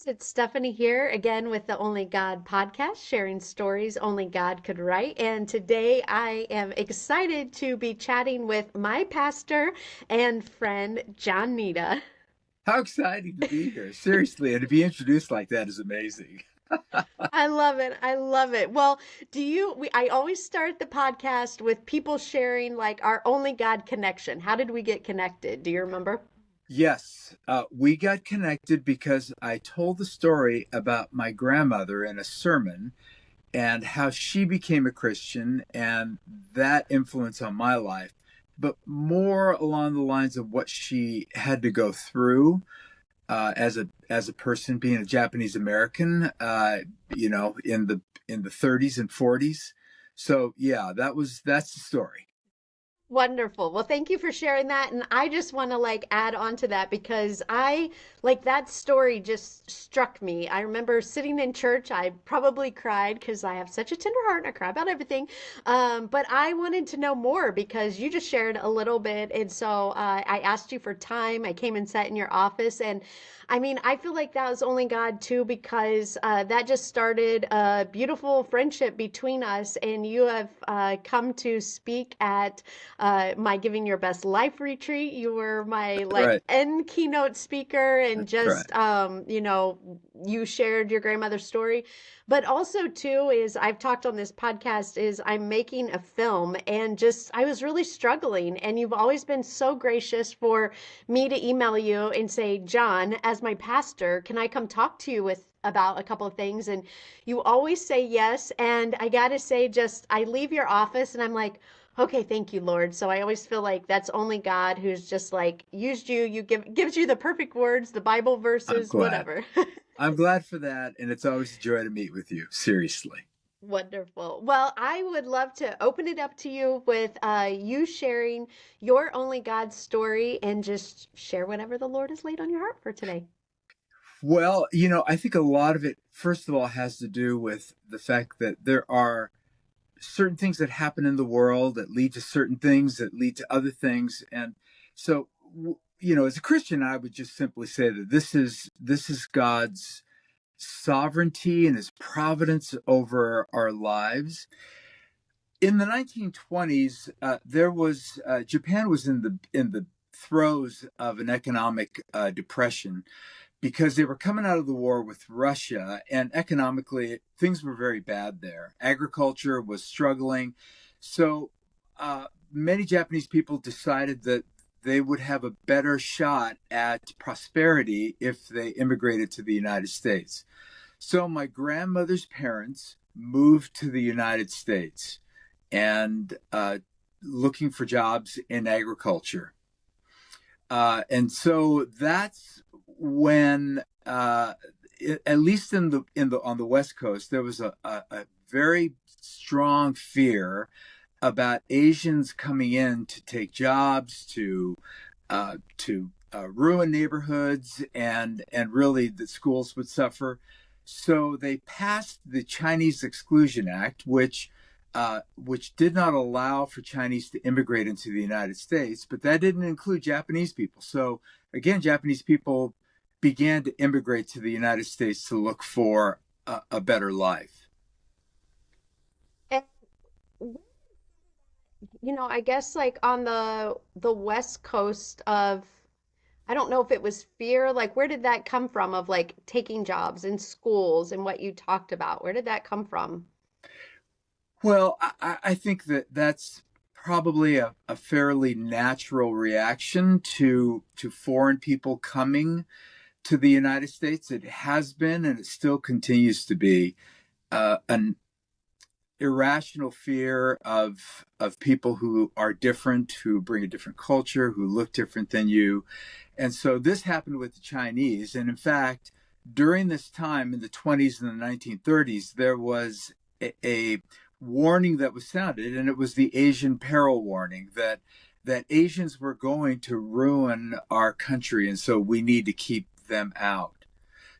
It's Stephanie here again with the Only God podcast, sharing stories only God could write. And today I am excited to be chatting with my pastor and friend, Jon Nitta. How exciting to be here. Seriously, and to be introduced like that is amazing. I love it. I love it. Well, I always start the podcast with people sharing like our only God connection. How did we get connected? Do you remember? Yes, we got connected because I told the story about my grandmother in a sermon and how she became a Christian and that influence on my life, but more along the lines of what she had to go through as a person being a Japanese American, in the 30s and 40s. So yeah, that's the story. Wonderful. Well, thank you for sharing that. And I just want to like add on to that because I like that story just struck me. I remember sitting in church. I probably cried because I have such a tender heart and I cry about everything. But I wanted to know more because you just shared a little bit. And so I asked you for time. I came and sat in your office. And I mean, I feel like that was only God too because that just started a beautiful friendship between us. And you have come to speak at my Giving Your Best Life retreat. You were my like Right. end keynote speaker, and That's right. just you shared your grandmother's story. But also too is I've talked on this podcast is I'm making a film, and just I was really struggling, and you've always been so gracious for me to email you and say, Jon, as my pastor, can I come talk to you with about a couple of things? And you always say yes. And I gotta say, just I leave your office and I'm like, okay, thank you, Lord. So I always feel like that's only God who's just like used you. You gives you the perfect words, the Bible I'm verses, glad. whatever. I'm glad for that, and it's always a joy to meet with you. Seriously. Wonderful. Well, I would love to open it up to you with you sharing your only God story and just share whatever the Lord has laid on your heart for today. Well, I think a lot of it, first of all, has to do with the fact that there are certain things that happen in the world that lead to certain things that lead to other things, and so as a Christian, I would just simply say that this is God's sovereignty and His providence over our lives. In the 1920s, there was Japan was in the throes of an economic depression because they were coming out of the war with Russia, and economically things were very bad there. Agriculture was struggling, so many Japanese people decided that they would have a better shot at prosperity if they immigrated to the United States. So my grandmother's parents moved to the United States and looking for jobs in agriculture. And so that's when, at least in the on the West Coast, there was a very strong fear about Asians coming in to take jobs, to ruin neighborhoods, and really the schools would suffer. So they passed the Chinese Exclusion Act, which did not allow for Chinese to immigrate into the United States, but that didn't include Japanese people. So again, Japanese people began to immigrate to the United States to look for a better life. And I guess like on the west coast of I don't know if it was fear, like where did that come from of like taking jobs in schools and what you talked about? Where did that come from? Well, I think that that's probably a fairly natural reaction to foreign people coming to the United States. It has been, and it still continues to be, an irrational fear of people who are different, who bring a different culture, who look different than you. And so this happened with the Chinese. And in fact, during this time in the 20s and the 1930s, there was a warning that was sounded, and it was the Asian peril warning that Asians were going to ruin our country, and so we need to keep them out.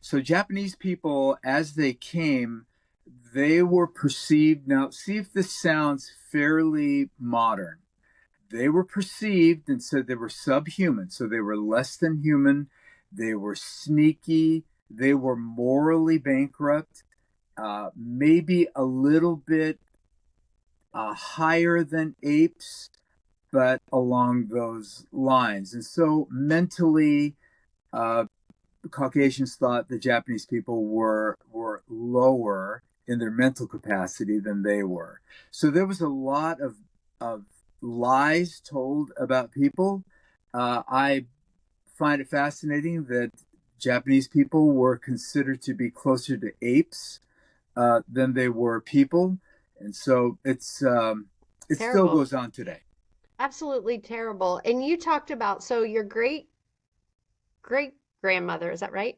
So Japanese people, as they came, they were perceived. Now, see if this sounds fairly modern. They were perceived and said they were subhuman, so they were less than human. They were sneaky. They were morally bankrupt, maybe a little bit higher than apes, but along those lines. And so mentally, uh, Caucasians thought the Japanese people were lower in their mental capacity than they were. So there was a lot of lies told about people. I find it fascinating that Japanese people were considered to be closer to apes than they were people, and so it still Terrible. goes on today. Absolutely terrible. And you talked about, so your great grandmother, is that right?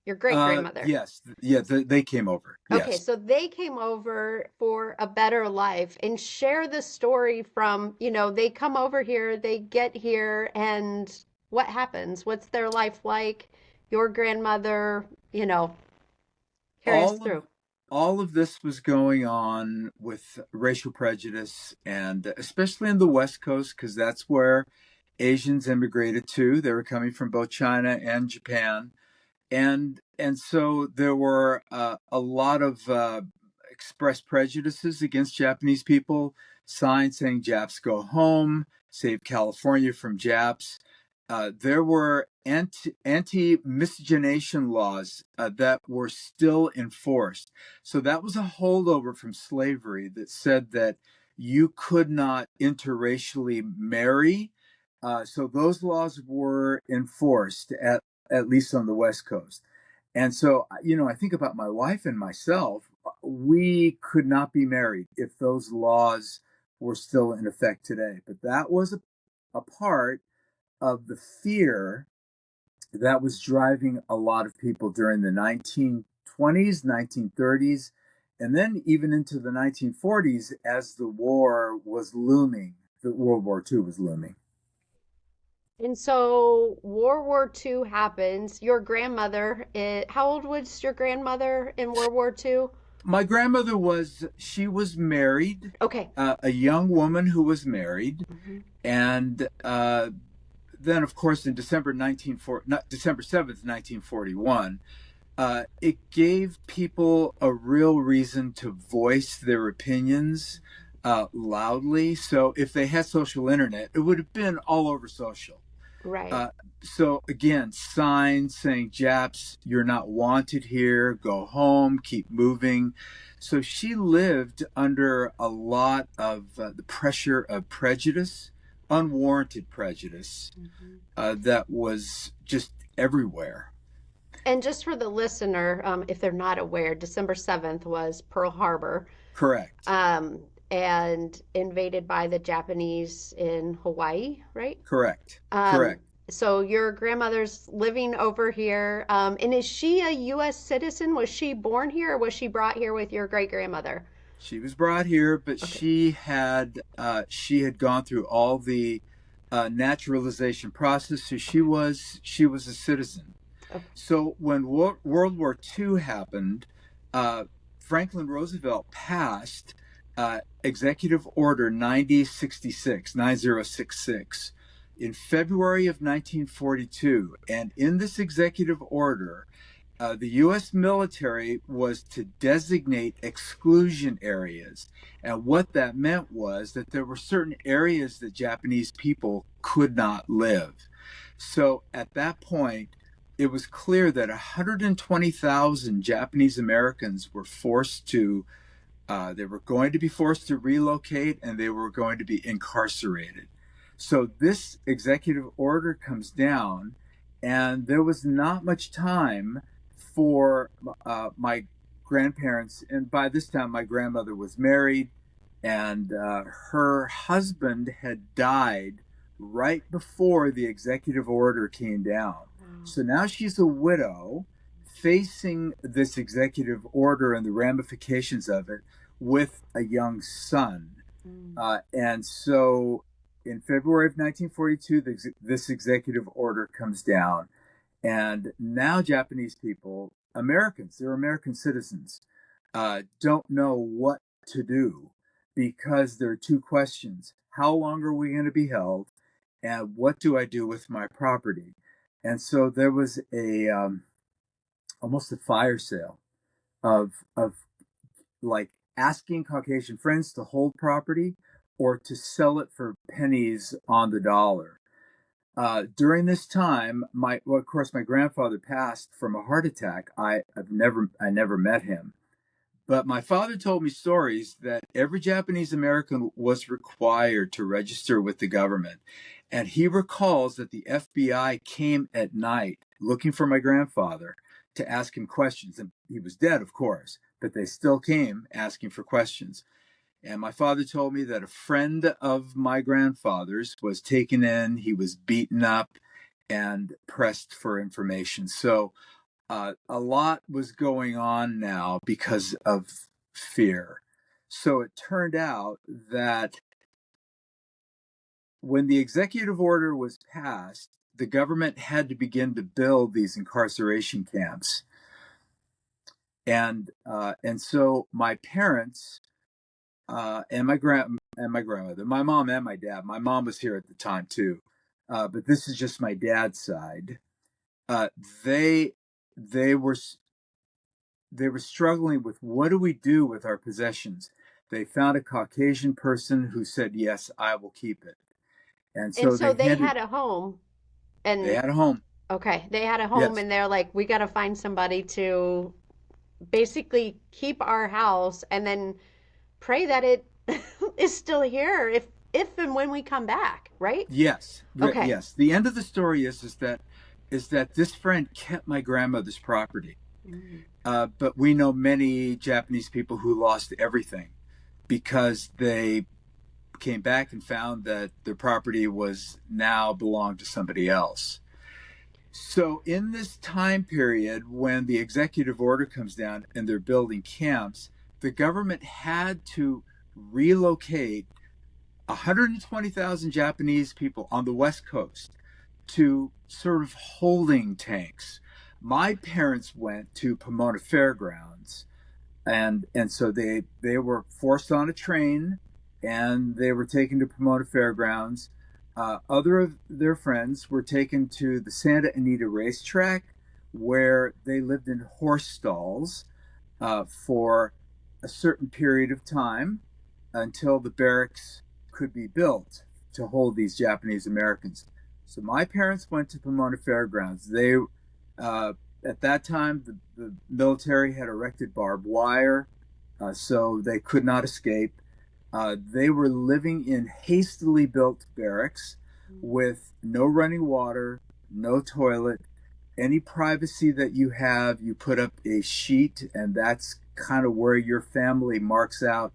Your great grandmother. Yes, yeah, they came over. Okay, Yes. so they came over for a better life and share the story from, they come over here, they get here, and what happens? What's their life like? Your grandmother, carry us all of through. all of this was going on with racial prejudice, and especially in the West Coast, because that's where Asians immigrated to. They were coming from both China and Japan, and so there were a lot of expressed prejudices against Japanese people. Signs saying "Japs go home," "Save California from Japs." There were anti miscegenation laws that were still enforced. So that was a holdover from slavery that said that you could not interracially marry. So those laws were enforced at least on the West Coast. And so, I think about my wife and myself. We could not be married if those laws were still in effect today. But that was a part of the fear that was driving a lot of people during the 1920s, 1930s, and then even into the 1940s as the war was looming, the World War II was looming. And so World War II happens. Your grandmother, how old was your grandmother in World War II? My grandmother she was married, Okay. a young woman who was married, Hmm. and then, of course, in December 7th, 1941, it gave people a real reason to voice their opinions loudly. So if they had social internet, it would have been all over social. Right. Uh, so again, signs saying "Japs, you're not wanted here. Go home. Keep moving." So she lived under a lot of the pressure of prejudice, unwarranted prejudice Mhm. that was just everywhere. And just for the listener, if they're not aware, December 7th was Pearl Harbor, Correct. um, and invaded by the Japanese in Hawaii, right? Correct. Um, Correct. so your grandmother's living over here. And is she a U.S. citizen? Was she born here or was she brought here with your great grandmother? She was brought here, but Okay. she had gone through all the naturalization process, so she was a citizen. Okay. So when World War II happened, uh, Franklin Roosevelt passed Executive Order 9066 in February of 1942. And in this executive order, the U.S. military was to designate exclusion areas. And what that meant was that there were certain areas that Japanese people could not live. So at that point, it was clear that 120,000 Japanese Americans were they were going to be forced to relocate and they were going to be incarcerated. So this executive order comes down, and there was not much time for my grandparents. And by this time, my grandmother was married, and her husband had died right before the executive order came down. Wow. So now she's a widow facing this executive order and the ramifications of it with a young son. Mm. And so in February of 1942, this executive order comes down. And now Japanese people, Americans, they're American citizens, don't know what to do because there are two questions. How long are we going to be held? And what do I do with my property? And so there was a almost a fire sale of like asking Caucasian friends to hold property or to sell it for pennies on the dollar. During this time, well, of course, my grandfather passed from a heart attack. I never met him, but my father told me stories that every Japanese American was required to register with the government. And he recalls that the FBI came at night looking for my grandfather to ask him questions. And he was dead, of course, but they still came asking for questions. And my father told me that a friend of my grandfather's was taken in, he was beaten up and pressed for information. So a lot was going on now because of fear. So it turned out that when the executive order was passed, the government had to begin to build these incarceration camps. And so my parents and my grandmother, my mom and my dad. My mom was here at the time too, but this is just my dad's side. Uh, they they were they were struggling with what do we do with our possessions. They found a Caucasian person who said, "Yes, I will keep it," and And so so they they handed. had a home, They and had a home. okay, they had a home, Yes, and they're like, we got to find somebody to basically keep our house, and then pray that it is still here if and when we come back, right? yes, Okay. yes. The end of the story is that this friend kept my grandmother's property. Mm. But we know many Japanese people who lost everything because they came back and found that their property was now belonged to somebody else. So, in this time period when the executive order comes down and they're building camps, the government had to relocate 120,000 Japanese people on the West Coast to sort of holding tanks. My parents went to Pomona Fairgrounds, and so they were forced on a train and they were taken to Pomona Fairgrounds. Other of their friends were taken to the Santa Anita racetrack, where they lived in horse stalls for a certain period of time until the barracks could be built to hold these Japanese Americans. So my parents went to Pomona Fairgrounds. They at that time the military had erected barbed wire, so they could not escape. They were living in hastily built barracks with no running water, no toilet. Any privacy that you have, you put up a sheet, and that's kind of where your family marks out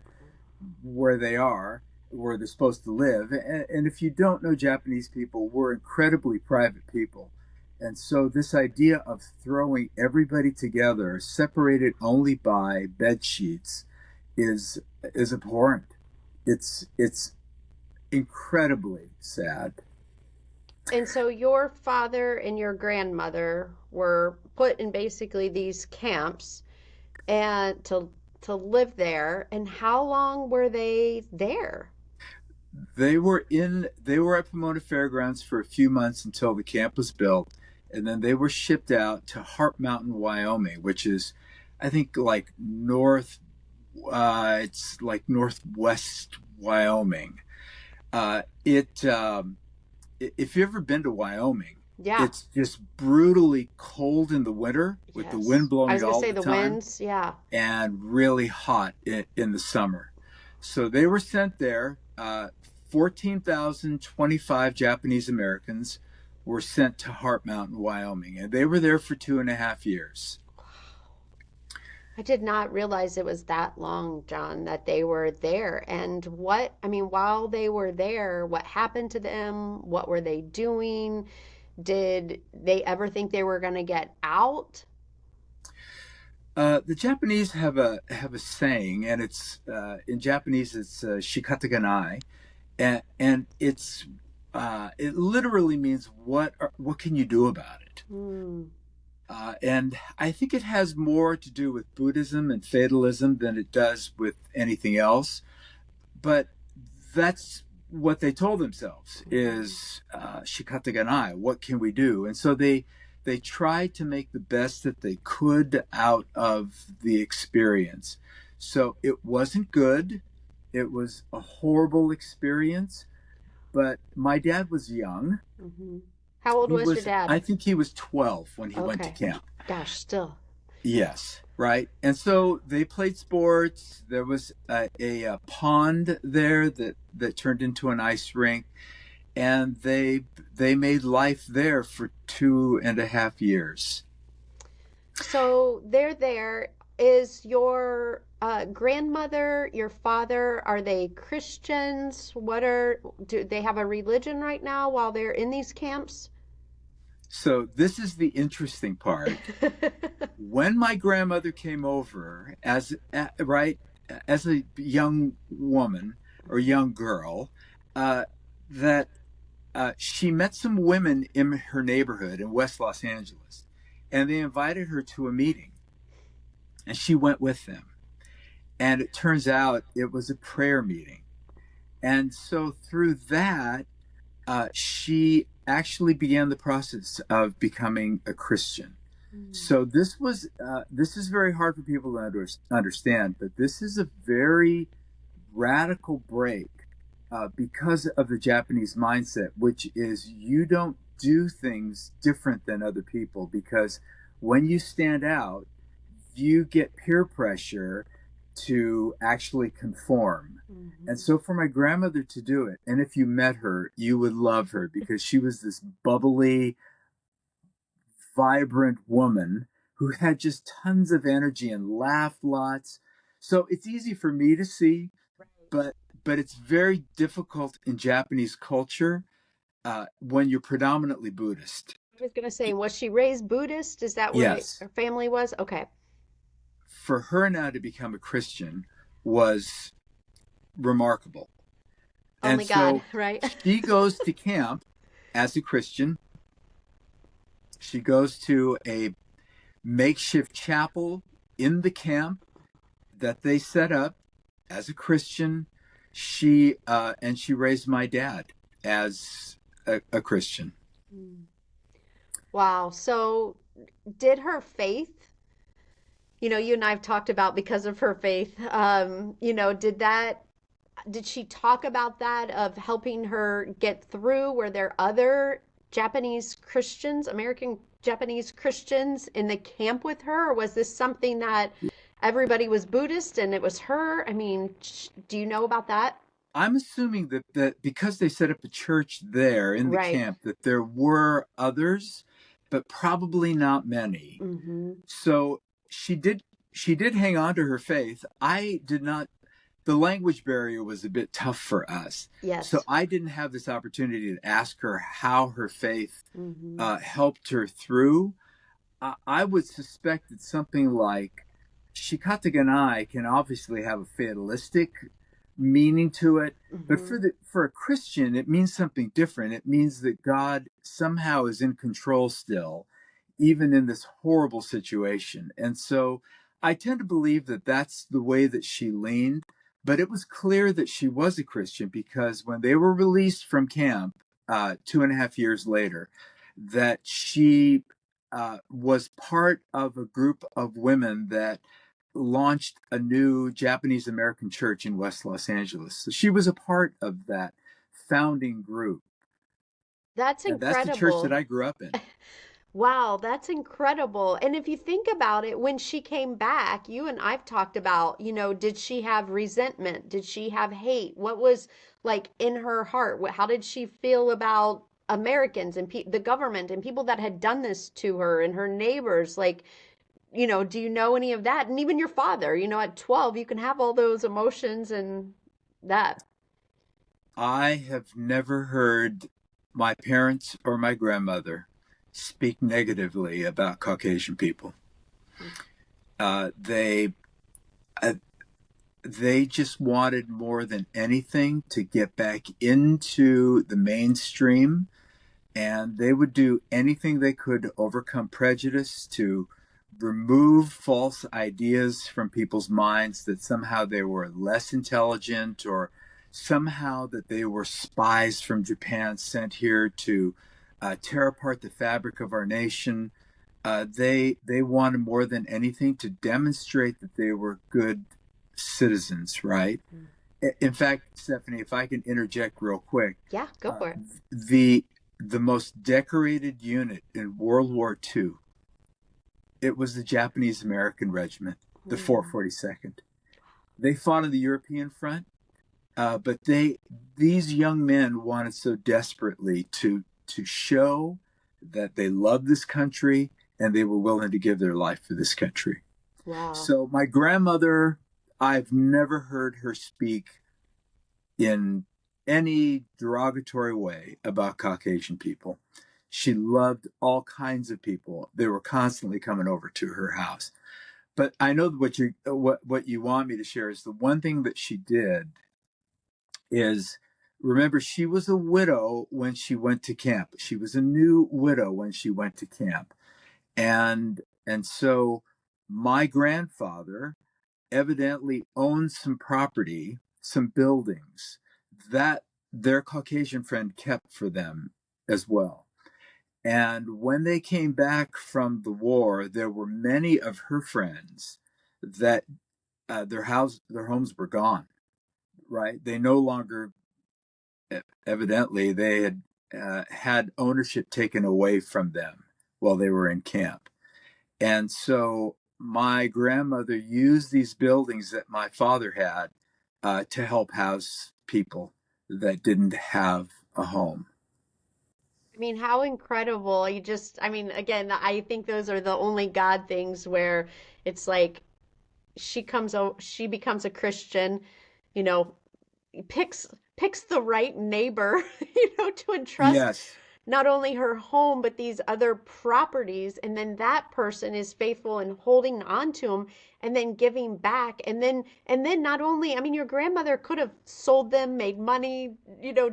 where they are, where they're supposed to live. And if you don't know Japanese people, we're incredibly private people. And so this idea of throwing everybody together, separated only by bed sheets, is abhorrent. It's incredibly sad. And so your father and your grandmother were put in basically these camps and to live there. And how long were they there? They were at Pomona Fairgrounds for a few months until the camp was built, and then they were shipped out to Heart Mountain, Wyoming, which is, I think, like north. It's like northwest Wyoming. It If you've ever been to Wyoming, Yeah. it's just brutally cold in the winter with the wind Yes. I blowing was gonna all say the the time, winds. Yeah. and really hot in the summer. So they were sent there. 14,025 Japanese Americans were sent to Heart Mountain, Wyoming, and they were there for 2.5 years. I did not realize it was that long, John, that they were there. And what, I mean, while they were there, what happened to them? What were they doing? Did they ever think they were going to get out? The Japanese have a saying, and it's in Japanese it's shikataganai, and it literally means what can you do about it? Hmm. And I think it has more to do with Buddhism and fatalism than it does with anything else. But that's what they told themselves is shikataganai. What can we do? And so they tried to make the best that they could out of the experience. So it wasn't good. It was a horrible experience, but my dad was young. Hmm. How old He was your was, dad? I think he was 12 when he went to Okay. camp. Gosh, still. Yes, right. And so they played sports. There was a pond there that turned into an ice rink, and they made life there for 2.5 years. So they're there. Is your grandmother, your father, are they Christians? Do they have a religion right now while they're in these camps? So this is the interesting part. When my grandmother came over right as a young woman or young girl, uh, that she met some women in her neighborhood in West Los Angeles, and they invited her to a meeting, and she went with them. And it turns out it was a prayer meeting. And so through that, she actually began the process of becoming a Christian. Mm. So this is very hard for people to understand, but this is a very radical break because of the Japanese mindset, which is you don't do things different than other people, because when you stand out, you get peer pressure to actually conform. And Mhm. so for my grandmother to do it, and if you met her, you would love her because she was this bubbly, vibrant woman who had just tons of energy and laughed lots. So it's easy for me to see, Right. but it's very difficult in Japanese culture when you're predominantly Buddhist. I was gonna say, was she raised Buddhist? Is that what Yes, her family was? Okay. for her now to become a Christian was remarkable. And Only God, so right? she goes to camp as a Christian. She goes to a makeshift chapel in the camp that they set up as a Christian. She raised my dad as a Christian. Mm. Wow. So did her faith, you and I've talked about because of her faith, did she talk about that of helping her get through? Were there other Japanese Christians, American Japanese Christians in the camp with her? Or was this something that everybody was Buddhist and it was her? I mean, do you know about that? I'm assuming that because they set up a church there in the Right. camp, that there were others, but probably not many. Mm-hmm. So she did she did hang on to her faith. I did not. The language barrier was a bit tough for us, so Yes. I didn't have this opportunity to ask her how her faith Mm-hmm. helped her through. I would suspect that something like Shikata Ganai can obviously have a fatalistic meaning to it, but Mm-hmm. for a Christian, it means something different. It means that God somehow is in control still, even in this horrible situation. And so I tend to believe that that's the way that she leaned. But it was clear that she was a Christian because when they were released from camp 2.5 years later, that she was part of a group of women that launched a new Japanese American church in West Los Angeles. So she was a part of that founding group. That's And that's the church that incredible. I grew up in. Wow, that's incredible. And if you think about it, when she came back, you and I've talked about, did she have resentment? Did she have hate? What was like in her heart? How did she feel about Americans and the government and people that had done this to her and her neighbors? Like, do you know any of that? And even your father, at 12, you can have all those emotions and that. I have never heard my parents or my grandmother speak negatively about Caucasian people. Uh, they uh, they just wanted more than anything to get back into the mainstream, and they would do anything they could to overcome prejudice, to remove false ideas from people's minds that somehow they were less intelligent or somehow that they were spies from Japan sent here to tear apart the fabric of our nation. They wanted more than anything to demonstrate that they were good citizens, right? In fact, Stephanie, if I can interject real quick, Yeah, go uh, for it. the most decorated unit in World War II, it was the Japanese American Regiment, the Mm. 442nd. They fought on the European front, but these young men wanted so desperately to show that they loved this country and they were willing to give their life for this country. Wow. So my grandmother, I've never heard her speak in any derogatory way about Caucasian people. She loved all kinds of people. They were constantly coming over to her house. But I know what you want me to share is the one thing that she did is, remember, she was a widow when she went to camp. She was a new widow when she went to camp. And so my grandfather evidently owned some property, some buildings that their Caucasian friend kept for them as well. And when they came back from the war, there were many of her friends that their homes were gone. Right? They no longer, evidently, they had ownership taken away from them while they were in camp. And so my grandmother used these buildings that my father had to help house people that didn't have a home. I mean, how incredible. I mean, again, I think those are the only God things where it's like she becomes a Christian, you know, picks picks the right neighbor, to entrust Yes. not only her home but these other properties, and then that person is faithful in holding on to them and then giving back, and then not only, I mean, your grandmother could have sold them, made money,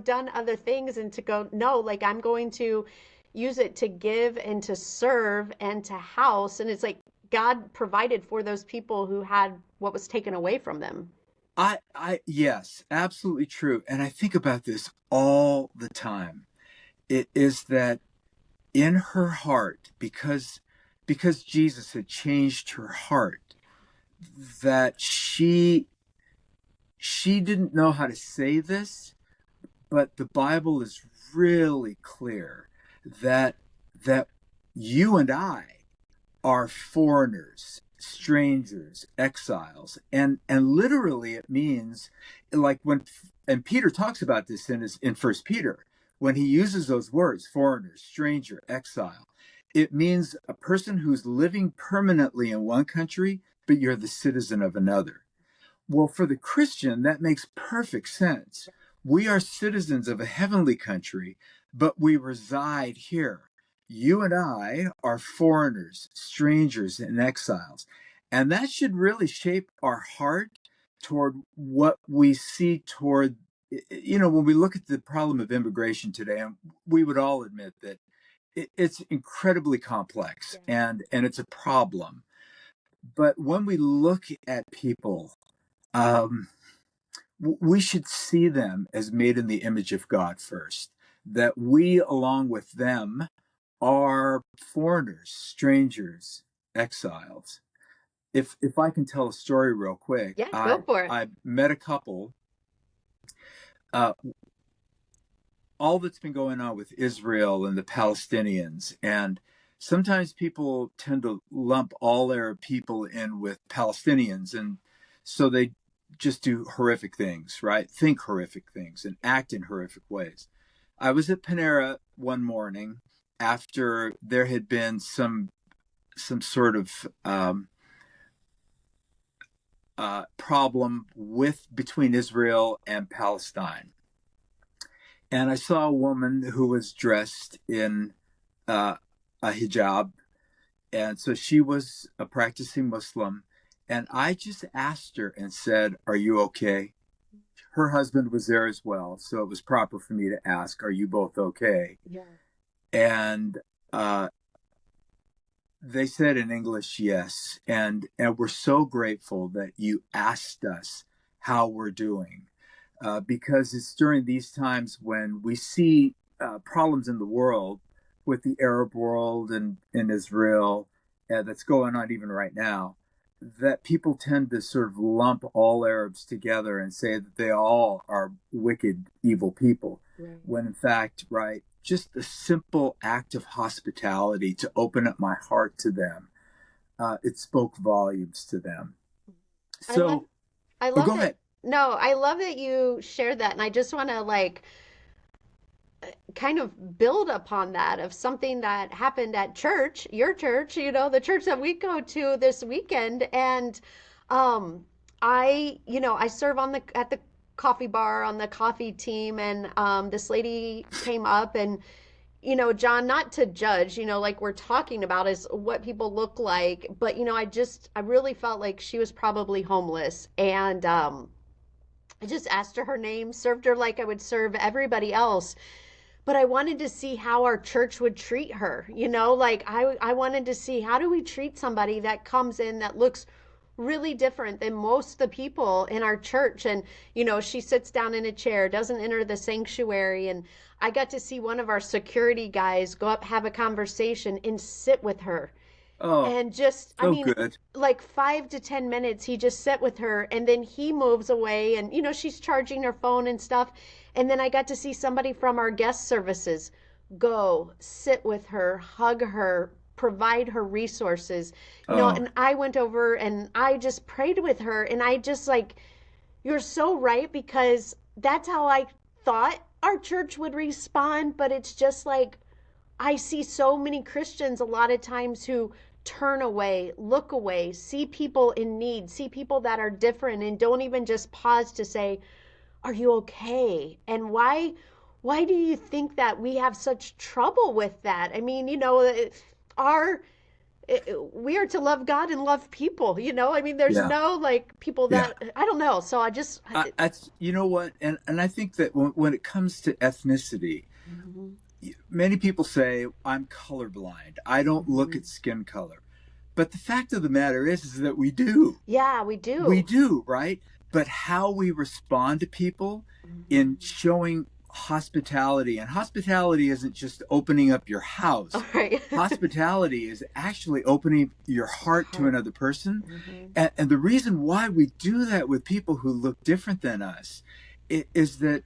done other things, and to go, no, like, I'm going to use it to give and to serve and to house, and it's like God provided for those people who had what was taken away from them. Yes, absolutely true. And I think about this all the time. It is that in her heart, because Jesus had changed her heart, that she didn't know how to say this, but the Bible is really clear that that you and I are foreigners, strangers, exiles, and literally it means, like, when, and Peter talks about this in First Peter, when he uses those words, foreigners, stranger, exile, it means a person who's living permanently in one country, but you're the citizen of another. Well, for the Christian, that makes perfect sense. We are citizens of a heavenly country, but we reside here. You and I are foreigners, strangers, and exiles. And that should really shape our heart toward what we see toward, when we look at the problem of immigration today, and we would all admit that it's incredibly complex, Yeah. and it's a problem. But when we look at people, um, we should see them as made in the image of God first, that we, along with them, are foreigners, strangers, exiles. If I can tell a story real quick, Yeah, go I for it. I met a couple. Uh, all that's been going on with Israel and the Palestinians, and sometimes people tend to lump all Arab people in with Palestinians, and so they just do horrific things, right? Think horrific things and act in horrific ways. I was at Panera one morning after there had been some sort of problem with between Israel and Palestine, and I saw a woman who was dressed in uh, a hijab, and so she was a practicing Muslim. And I just asked her and said, "Are you okay?" Her husband was there as well, so it was proper for me to ask, "Are you both okay?" Yeah. And they said in English, "Yes," and we're so grateful that you asked us how we're doing, because it's during these times when we see problems in the world. with the Arab world and in Israel, that's going on even right now, that people tend to sort of lump all Arabs together and say that they all are wicked, evil people. Right. When in fact, right, just the simple act of hospitality to open up my heart to them, it spoke volumes to them. I love So, I oh, love go that. ahead. No, I love that you shared that, and I just want to like kind of build upon that of something that happened at church, your church, the church that we go to this weekend. And um I serve on the at the coffee bar on the coffee team, and this lady came up, and Jon, not to judge, like we're talking about is what people look like, but I really felt like she was probably homeless. And I just asked her name, served her like I would serve everybody else, but I wanted to see how our church would treat her. Like I wanted to see, how do we treat somebody that comes in that looks really different than most of the people in our church. And she sits down in a chair, doesn't enter the sanctuary. And I got to see one of our security guys go up, have a conversation, and sit with her. Oh, And just, I so mean, good. like 5 to 10 minutes, he just sat with her, and then he moves away, and she's charging her phone and stuff. And then I got to see somebody from our guest services go sit with her, hug her, provide her resources, Oh, and I went over and I just prayed with her. And I just like, you're so right, because that's how I thought our church would respond. But it's just like, I see so many Christians a lot of times who turn away, look away, see people in need, see people that are different, and don't even just pause to say, "Are you okay?" And why do you think that we have such trouble with that? I mean, our we are to love God and love people, I mean, there's yeah, no like people yeah. that I don't know. So I just You know what, and I think that when it comes to ethnicity, Mhm. many people say I'm colorblind. I don't look Mhm. at skin color, but the fact of the matter is that we do. Yeah, we We do. do, right? But how we respond to people in Mhm. showing hospitality, and hospitality isn't just opening up your All house. right. Hospitality is actually opening your heart to Heart. another person. Mhm. And the reason why we do that with people who look different than us is that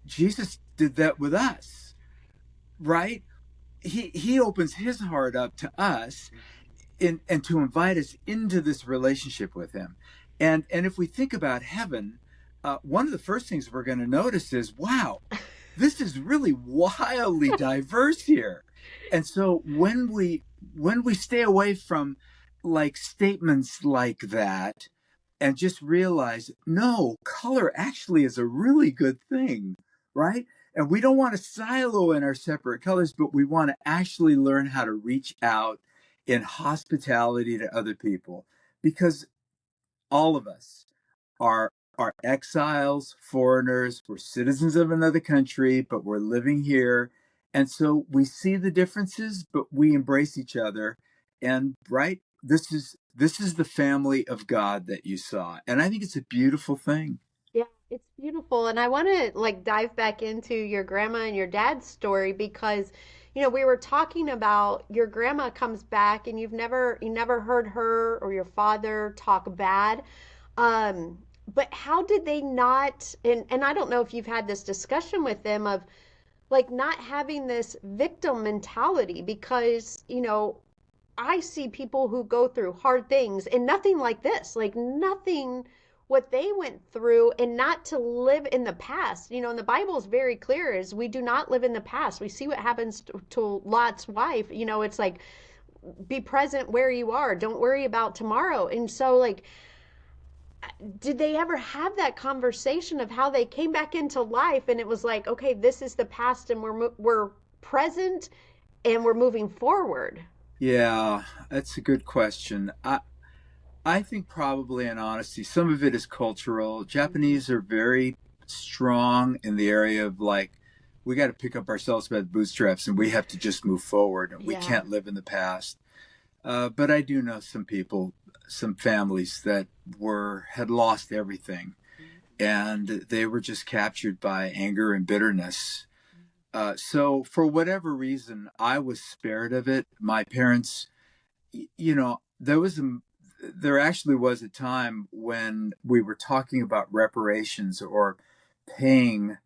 Jesus did that with us, right? He opens his heart up to us and to invite us into this relationship with him. And if we think about heaven, one of the first things we're going to notice is, wow, this is really wildly diverse here. And so when we stay away from like statements like that and just realize, no, color actually is a really good thing, right? And we don't want to silo in our separate colors, but we want to actually learn how to reach out in hospitality to other people, because all of us are exiles, foreigners, we're citizens of another country, but we're living here. And so we see the differences, but we embrace each other. And right, this is the family of God that you saw. And I think it's a beautiful thing. Yeah, it's beautiful. And I want to like dive back into your grandma and your dad's story, because we were talking about your grandma comes back, and you never heard her or your father talk bad. Um but how did they not, and I don't know if you've had this discussion with them of like not having this victim mentality, because I see people who go through hard things and nothing like this, like nothing what they went through, and not to live in the past. And the Bible is very clear is we do not live in the past. We see what happens to Lot's wife. It's like, be present where you are. Don't worry about tomorrow. And so like, did they ever have that conversation of how they came back into life, and it was like, okay, this is the past, and we're present, and we're moving forward? Yeah, that's a good question. I think probably in honesty, some of it is cultural. Mhm. Japanese are very strong in the area of like, we got to pick up ourselves by the bootstraps and we have to just move forward and we Yeah. can't live in the past. But I do know some people, some families that had lost everything and they were just captured by anger and bitterness. So for whatever reason, I was spared of it. My parents, you know, there actually was a time when we were talking about reparations or paying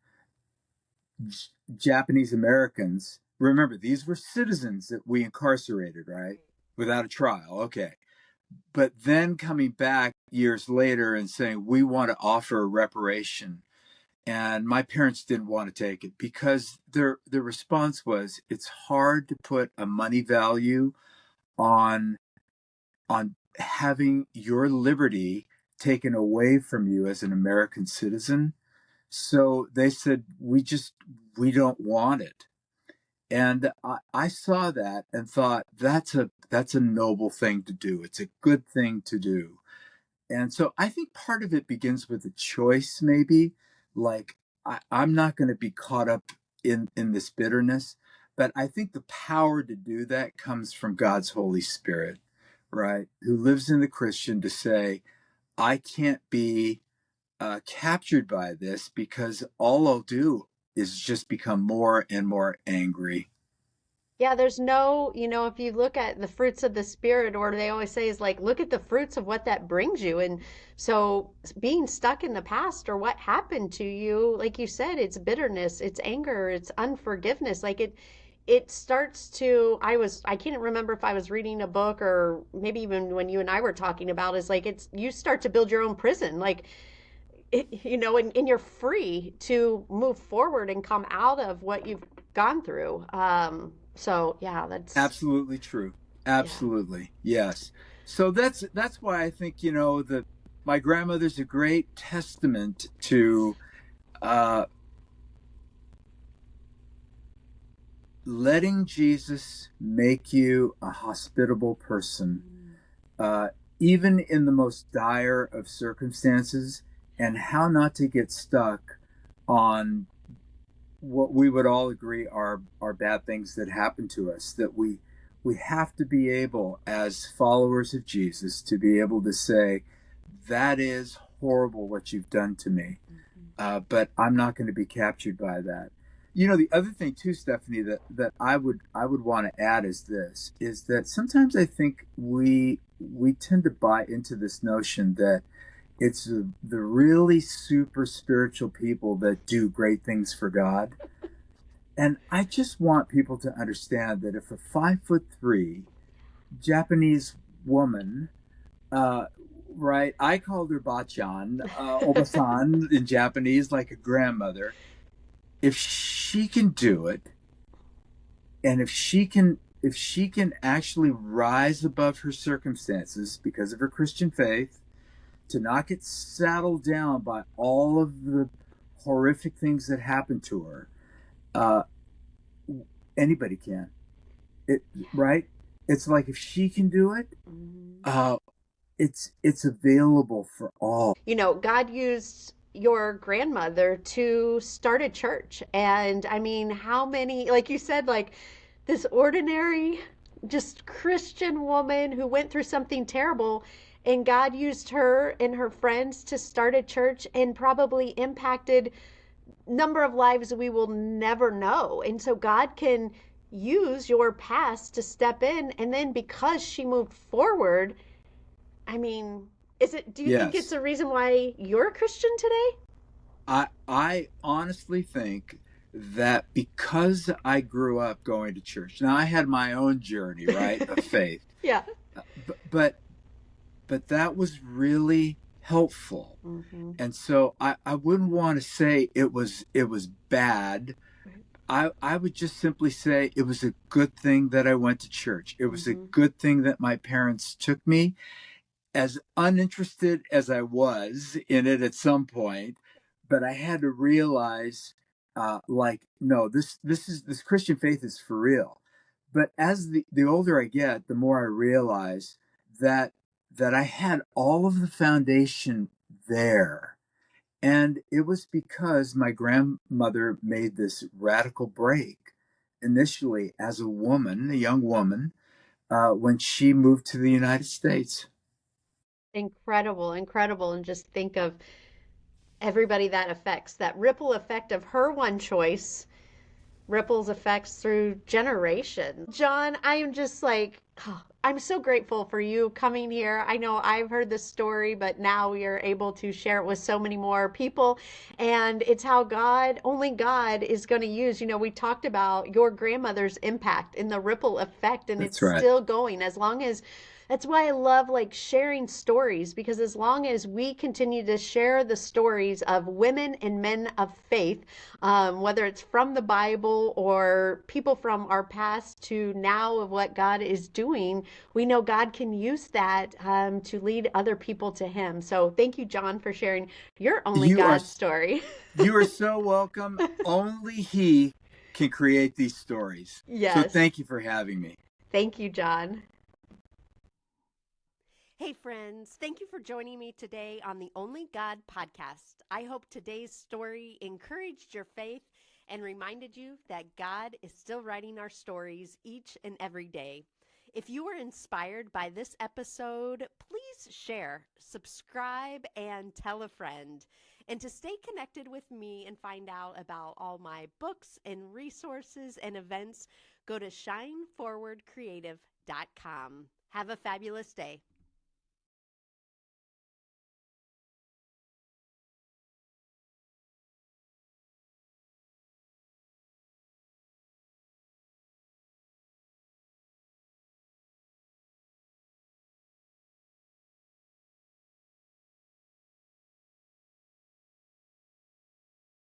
Japanese Americans. Remember, these were citizens that we incarcerated, right? Without a trial. Okay. But then coming back years later and saying, we want to offer a reparation. And my parents didn't want to take it because their response was, it's hard to put a money value on having your liberty taken away from you as an American citizen. So they said, we don't want it. And I saw that and thought, that's a noble thing to do. It's a good thing to do. And so I think part of it begins with a choice, maybe. Like, I'm not going to be caught up in this bitterness. But I think the power to do that comes from God's Holy Spirit, right? Who lives in the Christian to say, I can't be captured by this because all I'll do is just become more and more angry. Yeah, there's no, if you look at the fruits of the spirit, or they always say is like, look at the fruits of what that brings you. And so being stuck in the past or what happened to you, like you said, it's bitterness, it's anger, it's unforgiveness. Like it starts to, I can't remember if I was reading a book or maybe even when you and I were talking about is like, you start to build your own prison. Like, and you're free to move forward and come out of what you've gone through. So yeah, that's Absolutely true. yeah. Absolutely. Yes. So that's why I think, that my grandmother's a great testament to uh, letting Jesus make you a hospitable person, uh, even in the most dire of circumstances, and how not to get stuck on what we would all agree are bad things that happen to us. That we have to be able, as followers of Jesus, to be able to say, that is horrible what you've done to me, but I'm not going to be captured by that. The other thing too, Stephanie, that I would want to add is this: is that sometimes I think we tend to buy into this notion that it's the really super spiritual people that do great things for God. And I just want people to understand that if a 5'3" Japanese woman, uh, right? I called her Bachan, Obasan in Japanese, like a grandmother. If she can do it, and if she can actually rise above her circumstances because of her Christian faith, to not get saddled down by all of the horrific things that happened to her, uh, anybody can. It right? It's like if she can do it, Mhm. uh, it's available for all. God used your grandmother to start a church. And I mean, how many, like you said, like this ordinary, just Christian woman who went through something terrible, and God used her and her friends to start a church and probably impacted number of lives we will never know. And so God can use your past to step in, and then because she moved forward, I mean, do you think it's Yes, a reason why you're a Christian today? I honestly think that because I grew up going to church. Now I had my own journey, right, of faith, Yeah. but that was really helpful. Hmm. And so I wouldn't want to say it was bad. I would just simply say it was a good thing that I went to church. It was a Hmm. good thing that my parents took me, as uninterested as I was in it at some point. But I had to realize, like, no, this Christian faith is for real. But as the older I get, the more I realize that I had all of the foundation there. And it was because my grandmother made this radical break initially as a woman, a young woman, when she moved to the United States. Incredible, incredible. And just think of everybody that affects, that ripple effect of her one choice ripples effects through generations. Jon, I am just like, I'm so grateful for you coming here. I know I've heard this story, but now we are able to share it with so many more people. And it's how only God is going to use. We talked about your grandmother's impact and the ripple effect, and it's That's right. still going as long as that's why I love like sharing stories, because as long as we continue to share the stories of women and men of faith, whether it's from the Bible or people from our past to now of what God is doing, we know God can use that to lead other people to Him. So thank you, Jon, for sharing your only You are God story. you are so welcome. Only he can create these stories. So Yes. thank you for having me. Thank you, Jon. Hey, friends, thank you for joining me today on the Only God podcast. I hope today's story encouraged your faith and reminded you that God is still writing our stories each and every day. If you were inspired by this episode, please share, subscribe, and tell a friend. And to stay connected with me and find out about all my books and resources and events, go to shineforwardcreative.com. Have a fabulous day.